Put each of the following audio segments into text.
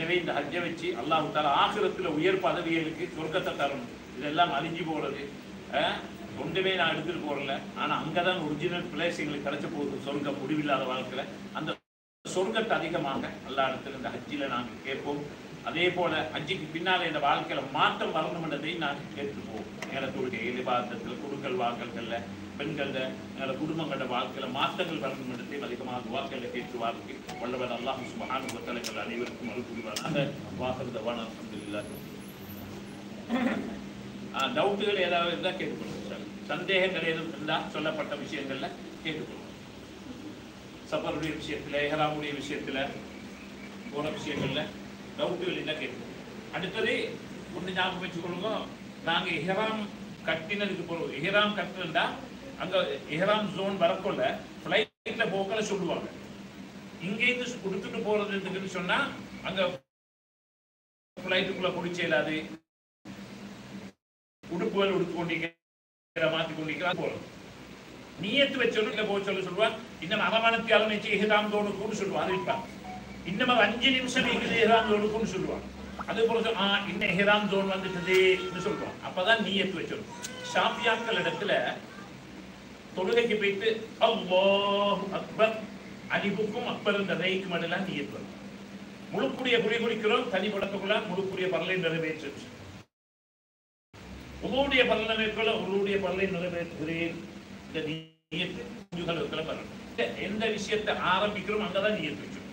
எனவே இந்த ஹஜ்ஜை வச்சு அல்லாஹ் தஆலா ஆகிரத்தில் உயர் பதவிகளுக்கு சொர்க்கத்தை தரணும். இதெல்லாம் அழிஞ்சு போறது ஒன்றுமே நான் எடுத்துட்டு போறல. ஆனா அங்கதான் ஒரிஜினல் பிளேஸ் எங்களுக்கு கிடைச்ச போகுது, சொர்க்கம் முடிவில்லாத வாழ்க்கையில. அந்த சொர்க்கத்தை அதிகமாக அல்லாஹ் இடத்துல இந்த ஹஜ்ஜில நாங்கள் கேட்போம். அதே போல ஹஜ்ஜிக்கு பின்னால இந்த வாழ்க்கையில மாற்றம் வரணும் என்றதை நாங்கள் கேட்டுப்போம். எங்களை தொழுகை இபாதத்தில் குடுக்கல் வாக்கல்கள்ல பெண்கள எங்களோட குடும்பங்களோட வாழ்க்கையில மாற்றங்கள் வரணும் என்றதையும் அதிகமாக துஆக்களை கேட்டு வாழ்க்கை வல்லவர் அல்லாஹ் சுப்ஹானஹு வ தஆலா அனைவருக்கும் அருள் புரிவார். அந்த வாஹர் தவானா அல்ஹம்துலில்லாஹ். டவுட்டுகள் ஏதாவது இருந்தால் கேட்டுக்கொள்ளுங்க சார். சந்தேகங்கள் எதுவும் இருந்தால் சொல்லப்பட்ட விஷயங்கள்ல கேட்டுக்கொள்ளுங்க. சஃபருடைய விஷயத்துல இஹ்ராமுடைய விஷயத்துல போன விஷயங்கள்ல டவுட்டுகள் இருந்தால் கேட்டுக்கொள்ளுங்க. அடுத்தது ஒன்று ஞாபகம் வச்சுக்கொள்ளுங்க, நாங்கள் இஹ்ராம் கட்டினதுக்கு போகிறோம். இஹ்ராம் கட்டினா அங்க இஹ்ராம் ஜோன் வரக்குள்ள ஃப்ளைட்ல போக்கல சொல்லுவாங்க. இங்கேருந்து கொடுத்துட்டு போறதுன்னு சொன்னா அங்க ஃப்ளைட்டுக்குள்ள குடிச்சு இல்லாது உடுப்புகள் உடுத்துக்கொண்டிருக்கிற மாற்றிக்கொண்டிருக்கிற போறோம். நியத்து வச்சோன்னு இல்லை போக சொல்லுவான். இன்னும் அரமணத்தியாலும் வச்சு இஹ்ராம் ஜோனுக்குன்னு சொல்லுவான். அறிவிப்பான். இன்னும் 5 நிமிஷம் இருக்குது இஹ்ராம் ஜோனுக்குன்னு சொல்லுவான். அது போல இன்னும் இஹ்ராம் ஜோன் வந்துட்டதுன்னு சொல்லுவான். அப்பதான் நியத்து வச்சிடும். ஷாஃபியாக்கள் இடத்துல தொழுகைக்கு போயிட்டு அல்லாஹு அக்பர் அலிபுக்கும் அக்பர் ரய்க்கும் எல்லாம் நியத்து வரும். முழுக்குடிய குடி குடிக்கிறோம், தனி படத்துக்குள்ள முழுக்குடிய பரலை நிறைவேற்று. உங்களுடைய பரலை மேற்கொள்ள உங்களுடைய பரலை நிறைவேற்றுகிறேன். இந்த நியத்து வரணும். எந்த விஷயத்தை ஆரம்பிக்கிறோம் அங்கதான் நியத்து வச்சிடும்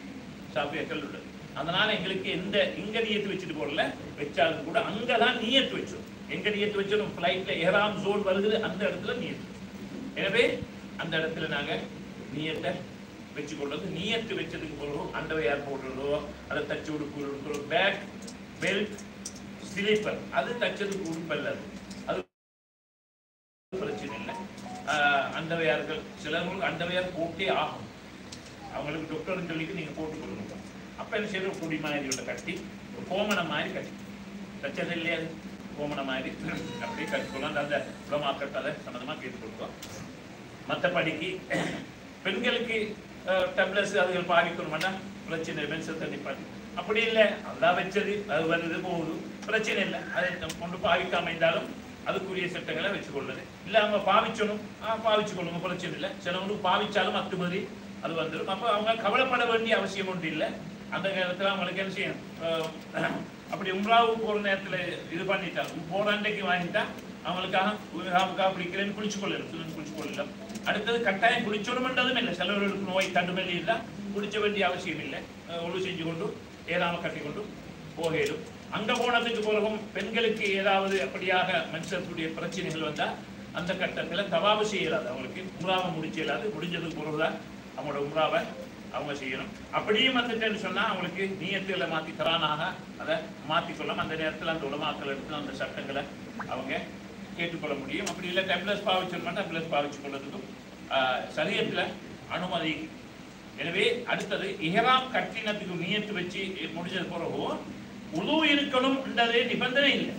ஷாஃபியாக்கள் உள்ளது. அதனால எங்களுக்கு எந்த இங்க நியத்து வச்சுட்டு போறல வச்சாலும் கூட அங்கதான் நியத்து வச்சோம். எங்க நியத்து வச்சோம்? ஃபிளைட்ல இஹ்ராம் ஜோன் வருது அந்த இடத்துல நியத்து. எனவே அந்த இடத்துல நாங்க நியத்தை வச்சு கொள்றது. நியத்து வச்சதுக்கு போறோம் அண்டர்வேர் போடுறதோ அதை தச்சு உடுப்பு பேக் பெல்ட் ஸ்லீப்பர் அது தச்சதுக்கு உடுப்பல்ல. அது பிரச்சனை இல்லை. அண்டர்வேர்கள் சிலவங்களுக்கு அண்டர்வேர் போட்டே ஆகும். அவங்களுக்கு டாக்டர்னு சொல்லிட்டு நீங்க போட்டு கொடுக்கணும். அப்ப என்ன செய்யணும்? குடி மாதிரி கட்டி கோமணம் மாதிரி கட்டி தச்சது இல்லையா? அது கோமணம் மாதிரி அப்படியே கட்டிக்கொள்ளலாம். அந்த உலமாக்கள் அதை சம்மந்தமாக கேட்டு கொடுத்தோம். மற்றபடிக்கு பெண்களுக்கு டப்ளஸ் அதுகள் பாதிக்கணும்னா பிரச்சனை இல்லை. மென்சல் தண்ணி பாதி அப்படி இல்லை. அதான் வச்சது அது வருது போகுது பிரச்சனை இல்லை. அதை கொண்டு பாவிக்காம இருந்தாலும் அதுக்குரிய சட்டங்களை வச்சுக்கொள்ளுது. இல்லை அவங்க பாவிச்சணும் பாவிச்சுக்கொள்ளுங்க பிரச்சனை இல்லை. சிலவங்களுக்கு பாவிச்சாலும் அத்துமதி அது வந்துடும். அப்போ அவங்க கவலைப்பட வேண்டிய அவசியம் ஒன்று இல்லை. அந்த நேரத்தில் அவங்களுக்கு என்ன செய்யணும்? அப்படி உம்ராவுக்கு போகிற நேரத்தில் இது பண்ணிட்டாங்க போகிற அன்றைக்கு வாங்கிட்டா அவங்களுக்காக பிடிக்கிறேன்னு குளிச்சு கொள்ளலாம். குளிச்சு கொள்ளலாம். அடுத்தது கட்டாயம் குளிச்சோணும்ன்றதும் இல்லை. சிலவர்களுக்கு நோய் தண்டுமல்லி இல்லை, குளிச்ச வேண்டிய அவசியம் இல்லை. ஒழு செஞ்சு கொண்டு ஏறாம கட்டி கொண்டு போகிடும். அங்க போனதுக்கு பிறகும் பெண்களுக்கு ஏதாவது அப்படியாக மனுஷத்துடைய பிரச்சனைகள் வந்தா அந்த கட்டத்தில் தவாபு செய்யலாது. அவங்களுக்கு உம்ராவை முடிச்சு இயலாது. முடிஞ்சதுக்கு பிறகுதான் அவங்களோட உம்ராவை அவங்க செய்யணும். அப்படியும் வந்துட்டேன்னு சொன்னா அவங்களுக்கு நியத்துகளை மாத்தி தரானாக அதை மாத்திக்கொள்ளும். அந்த நேரத்தில் அந்த உலமாக்கள் எடுத்து அந்த சட்டங்களை அவங்க கேட்டுக்கொள்ள முடியும். அப்படி இல்லை டெப்லஸ் பாவிச்சிருந்தா டெப்லஸ் பாவிச்சு கொள்றதுக்கும் சரியத்துல அனுமதி. எனவே அடுத்தது இஹ்ராம் கட்டினத்துக்கு நியத்து வச்சு முடிஞ்சது பிறகு உழு இருக்கணும் என்றதே நிபந்தனை இல்லை.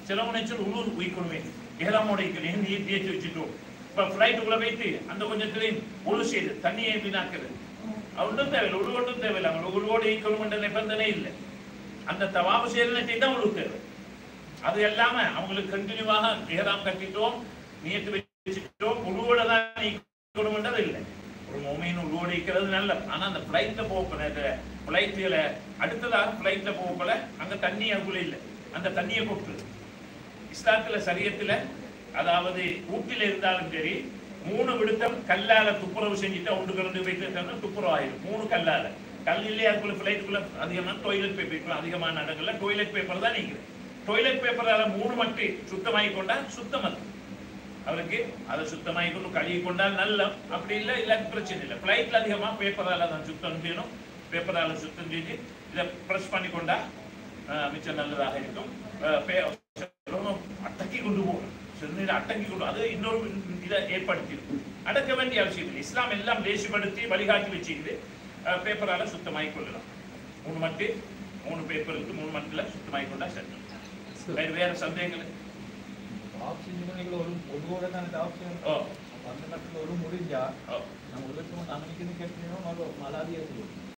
சிலவனை சொல் உழு உயிக்கணுமே இஹ்ராமோட நியத்து வச்சுட்டோம். இப்ப ஃபிளைட்டுக்குள்ள வைத்து அந்த கொஞ்சத்திலையும் உழு செய்து தண்ணியை வீணாக்குறது ஒன்றும் தேவையில்லை. உழு ஒன்றும் தேவையில்லை. அவங்க உழுவோடு ஈக்கணும் என்ற நிபந்தனை இல்லை. அந்த தவாபு செய்யறதை தான் உழு தேவை. அது எல்லாம அவங்களுக்கு கண்டினியூவாக இஹ்ராம் கட்டிட்டோம், நியத்து வச்சுட்டோம், உழுவோட தான் ஈக்கணும் என்றது இல்லை. ஒரு மோமையின் உழுவோடு ஈக்கிறது நல்லது. ஆனா அந்த ஃபிளைட்ல போக ஃபிளைட்டுகளை அடுத்ததாக ஃபிளைட்ல போகல அங்க தண்ணி அதுக்குள்ள இல்லை. அந்த தண்ணியை கொட்டுறது இஸ்லாத்துல சரியத்துல அதாவது ஊட்டில இருந்தாலும் சரி 3 விடுத்தம் கல்லால துப்புரவு செஞ்சுட்டா ஒன்று கலந்து வைத்து துப்புரவு ஆயிடும். 3 கல்லால கல் இல்லையா அதுக்குள்ள ஃபிளைட்டுக்குள்ள அதிகமான டாய்லெட் பேப்பர் அதிகமான இடங்கள்ல டாய்லெட் பேப்பர் தான் நீங்க டாய்லெட் பேப்பரால 3 மட்டு சுத்தமாகி கொண்டா சுத்தம் அது அவருக்கு அதை சுத்தமாகி கொண்டு கழுவி கொண்டால் நல்ல. அப்படி இல்லை இல்லாத பிரச்சனை இல்லை. ஃபிளைட்ல அதிகமா பேப்பரால தான் சுத்தம் செய்யணும். பேப்பரால சுத்தம் செஞ்சு இதை ப்ரெஸ் பண்ணி கொண்டா மிச்சம் நல்லதாக இருக்கும். அடக்கி கொண்டு போகணும். அடக்கி கொண்டு அது இன்னொரு இதை ஏற்படுத்திடும். அடக்க வேண்டிய அவசியம் இல்லை. இஸ்லாம் எல்லாம் தேசியப்படுத்தி வழிகாட்டி வச்சுக்கிது. பேப்பரால சுத்தமாகி கொள்ளலாம். 3 மட்டு 3 பேப்பருக்கு 3 மட்டுல சுத்தமாகி கொண்டா சரி. வேற சந்தேகங்கள் ஒரு முடிஞ்சா நம்ம உலகத்துல அமைக்கணும் கேட்கணும் மலாதியா